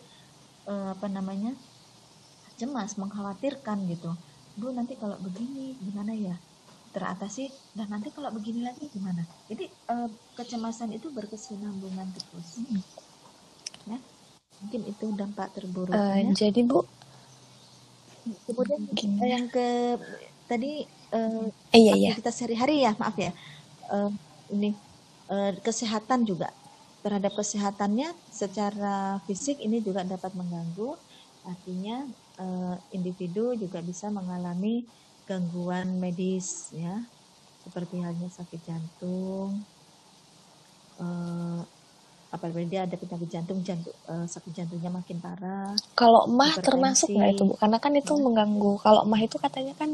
B: cemas, mengkhawatirkan gitu. Duh nanti kalau begini gimana ya, teratasi, dan nanti kalau begini lagi gimana. Jadi kecemasan itu berkesinambungan terus ya. Mungkin itu dampak terburuknya.
A: Jadi Bu,
B: Kemudian yang tadi
A: iya.
B: aktivitas sehari-hari ya, maaf ya. Ini kesehatan juga, terhadap kesehatannya secara fisik ini juga dapat mengganggu. Artinya individu juga bisa mengalami gangguan medis ya, seperti halnya sakit jantung. Apalagi dia ada penyakit jantung, sakit jantungnya makin parah.
A: Kalau emah
B: Hipertensi,
A: termasuk nggak itu Bu? Karena kan itu
B: ya.
A: mengganggu. Kalau emah itu katanya kan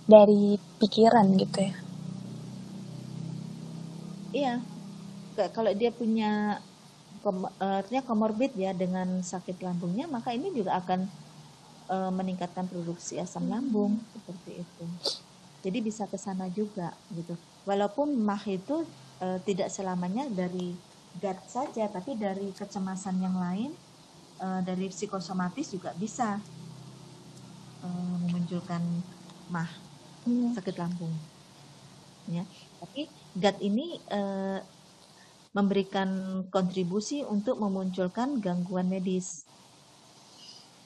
A: dari pikiran gitu ya.
B: Iya, kalau dia punya artinya komorbid ya dengan sakit lambungnya, maka ini juga akan meningkatkan produksi asam lambung seperti itu. Jadi bisa ke sana juga gitu. Walaupun MAH itu tidak selamanya dari GAD saja, tapi dari kecemasan yang lain, dari psikosomatis juga bisa memunculkan MAH, sakit lambung. Ya, tapi GAD ini memberikan kontribusi untuk memunculkan gangguan medis,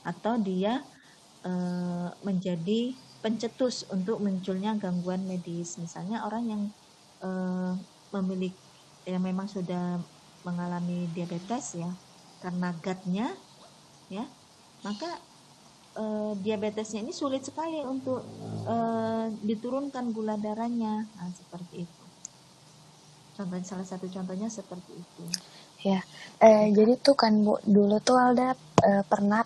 B: atau dia menjadi pencetus untuk munculnya gangguan medis. Misalnya orang yang memiliki, yang memang sudah mengalami diabetes ya, karena GAD-nya ya, maka diabetesnya ini sulit sekali untuk diturunkan gula darahnya. Nah, seperti itu. Contohnya, salah satu contohnya seperti itu.
A: Ya, jadi tuh kan Bu, dulu tuh Alda pernah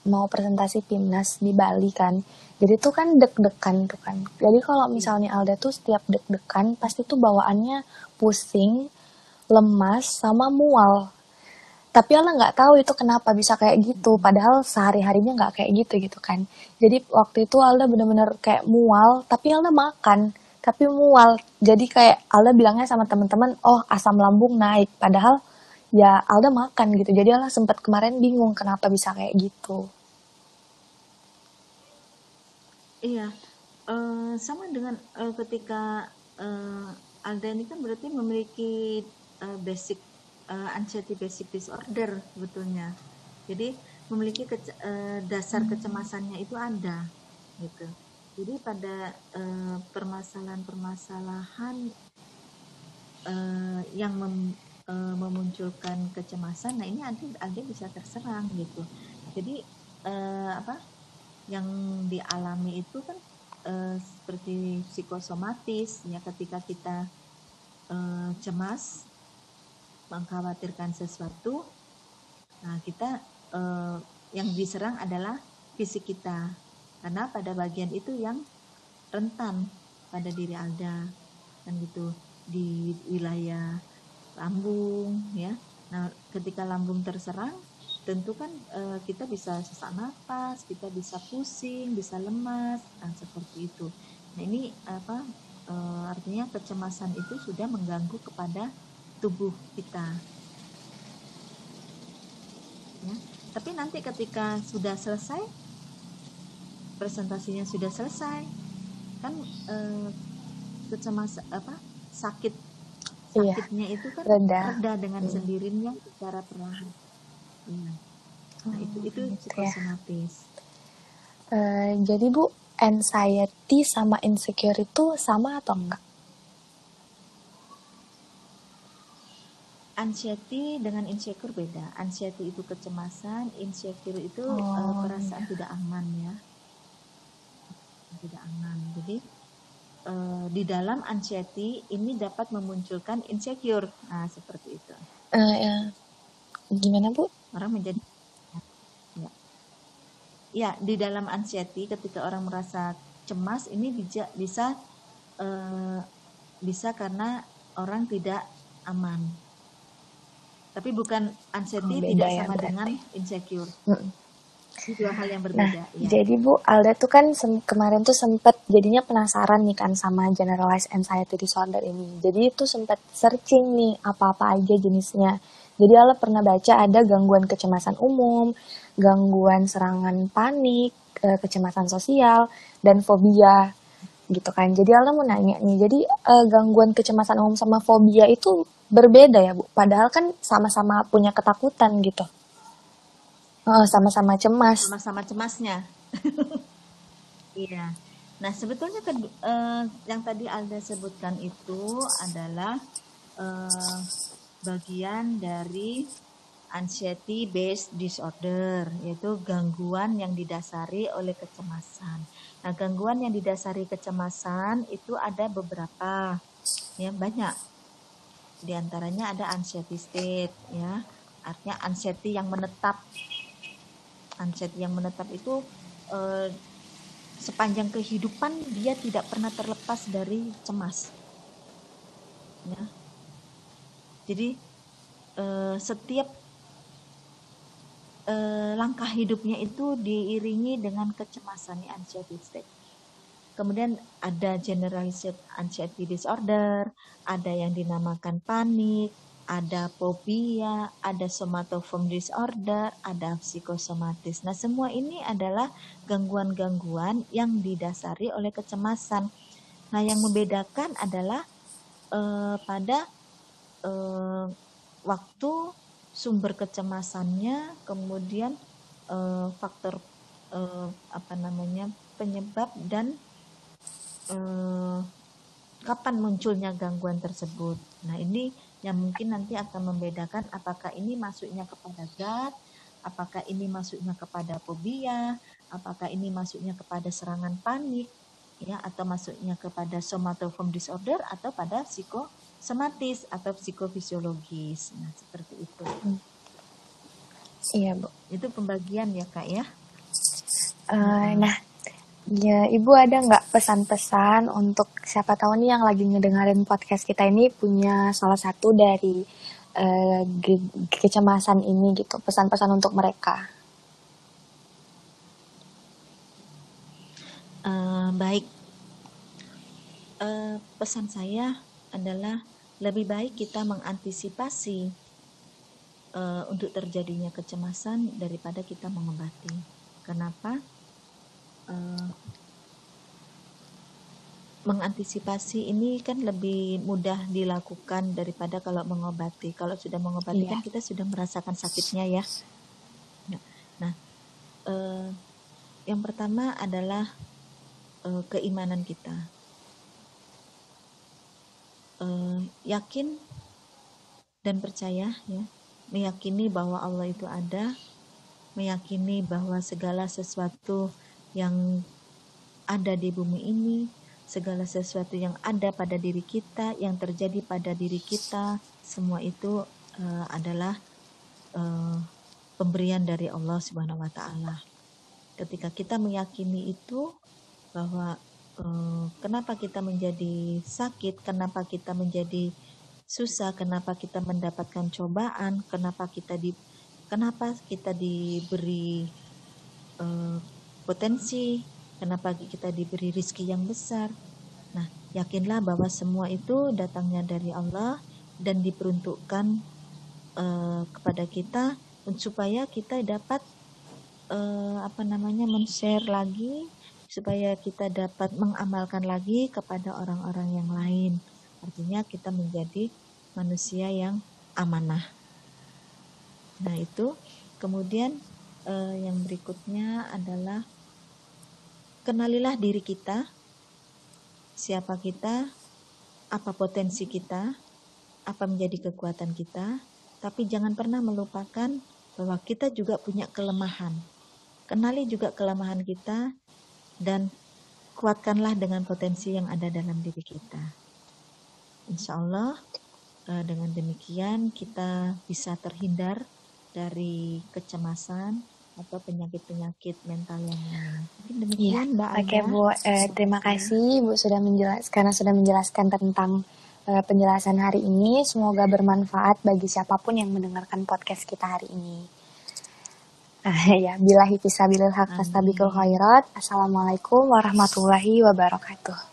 A: mau presentasi PIMNAS di Bali kan. Jadi tuh kan deg-degan tuh kan. Jadi kalau misalnya Alda tuh setiap deg-degan pasti tuh bawaannya pusing, lemas, sama mual. Tapi Alda nggak tahu itu kenapa bisa kayak gitu. Padahal sehari-harinya nggak kayak gitu gitu kan. Jadi waktu itu Alda bener-bener kayak mual, tapi Alda makan. Tapi mual. Jadi kayak Alda bilangnya sama teman-teman, oh asam lambung naik. Padahal ya Alda makan gitu. Jadi Alda sempat kemarin bingung kenapa bisa kayak gitu.
B: Iya, sama dengan ketika Alda ini kan berarti memiliki basic anxiety basic disorder sebetulnya. Jadi memiliki dasar kecemasannya itu ada, gitu. Jadi pada permasalahan-permasalahan yang memunculkan kecemasan, nah ini Alda bisa terserang gitu. Jadi apa? Yang dialami itu kan seperti psikosomatis ya, ketika kita cemas, mengkhawatirkan sesuatu, nah kita yang diserang adalah fisik kita, karena pada bagian itu yang rentan pada diri Alda kan gitu, di wilayah lambung ya. Nah ketika lambung terserang, tentu kan kita bisa sesak napas, kita bisa pusing, bisa lemas, nah, seperti itu. Nah ini apa artinya kecemasan itu sudah mengganggu kepada tubuh kita. Ya. Tapi nanti ketika sudah selesai, presentasinya sudah selesai, kan kecemasan sakitnya itu kan reda dengan sendirinya secara perlahan. Ya. Nah, itu psikosomatis.
A: Jadi Bu, anxiety sama insecure itu sama atau enggak?
B: Anxiety dengan insecure beda. Anxiety itu kecemasan, insecure itu perasaan tidak aman ya. Tidak aman. Jadi di dalam anxiety ini dapat memunculkan insecure. Nah, seperti itu.
A: Gimana Bu?
B: Orang menjadi ya di dalam anxiety, ketika orang merasa cemas ini bisa karena orang tidak aman. Tapi bukan anxiety tidak sama ya, dengan insecure. Itu dua hal yang berbeda.
A: Nah, ya. Jadi Bu, Alda tuh kan kemarin tuh sempat jadinya penasaran nih kan sama generalized anxiety disorder ini. Jadi itu sempat searching nih apa-apa aja jenisnya. Jadi Alda pernah baca ada gangguan kecemasan umum, gangguan serangan panik, kecemasan sosial, dan fobia gitu kan. Jadi Alda mau nanya nih, jadi gangguan kecemasan umum sama fobia itu berbeda ya Bu? Padahal kan sama-sama punya ketakutan gitu. Sama-sama cemas.
B: Sama-sama cemasnya. Iya. Nah sebetulnya yang tadi Alda sebutkan itu adalah bagian dari anxiety based disorder, yaitu gangguan yang didasari oleh kecemasan. Nah gangguan yang didasari kecemasan itu ada beberapa, ya banyak. Di antaranya ada anxiety state, ya, artinya anxiety yang menetap. Anxiety yang menetap itu sepanjang kehidupan dia tidak pernah terlepas dari cemas. Ya. Jadi setiap langkah hidupnya itu diiringi dengan kecemasan, anxiety state. Kemudian ada generalized anxiety disorder, ada yang dinamakan panik, ada fobia, ada somatoform disorder, ada psikosomatis. Nah, semua ini adalah gangguan-gangguan yang didasari oleh kecemasan. Nah, yang membedakan adalah pada waktu sumber kecemasannya, kemudian faktor penyebab dan kapan munculnya gangguan tersebut. Nah, ini yang mungkin nanti akan membedakan apakah ini masuknya kepada GAD, apakah ini masuknya kepada fobia, apakah ini masuknya kepada serangan panik, ya, atau masuknya kepada somatoform disorder atau pada psikosomatis atau psikofisiologis. Nah, seperti itu.
A: Iya, Bu.
B: Itu pembagian ya, Kak, ya.
A: Nah, ya, Ibu ada nggak pesan-pesan untuk siapa tahu nih yang lagi ngedengerin podcast kita ini punya salah satu dari kecemasan ini gitu, pesan-pesan untuk mereka?
B: Baik, pesan saya adalah lebih baik kita mengantisipasi untuk terjadinya kecemasan daripada kita mengobati. Kenapa? Mengantisipasi ini kan lebih mudah dilakukan daripada kalau mengobati. Kalau sudah mengobati kan kita sudah merasakan sakitnya ya. Nah, yang pertama adalah keimanan kita. Yakin dan percaya ya, meyakini bahwa Allah itu ada, meyakini bahwa segala sesuatu yang ada di bumi ini, segala sesuatu yang ada pada diri kita, yang terjadi pada diri kita, semua itu adalah pemberian dari Allah Subhanahu wa Ta'ala. Ketika kita meyakini itu, bahwa kenapa kita menjadi sakit, kenapa kita menjadi susah, kenapa kita mendapatkan cobaan, kenapa kita diberi potensi, kenapa kita diberi rizki yang besar. Nah, yakinlah bahwa semua itu datangnya dari Allah dan diperuntukkan kepada kita supaya kita dapat men-share lagi, supaya kita dapat mengamalkan lagi kepada orang-orang yang lain. Artinya kita menjadi manusia yang amanah. Nah, itu. Kemudian yang berikutnya adalah kenalilah diri kita, siapa kita, apa potensi kita, apa menjadi kekuatan kita, tapi jangan pernah melupakan bahwa kita juga punya kelemahan. Kenali juga kelemahan kita dan kuatkanlah dengan potensi yang ada dalam diri kita. Insya Allah dengan demikian kita bisa terhindar dari kecemasan atau penyakit-penyakit mental yang lain. Mungkin demikian Mbak Alda.
A: Oke Bu, terima kasih Bu sudah menjelaskan tentang penjelasan hari ini. Semoga bermanfaat bagi siapapun yang mendengarkan podcast kita hari ini. Ya, billahi fisabilil haq fastabiqul khairat. Assalamualaikum warahmatullahi wabarakatuh.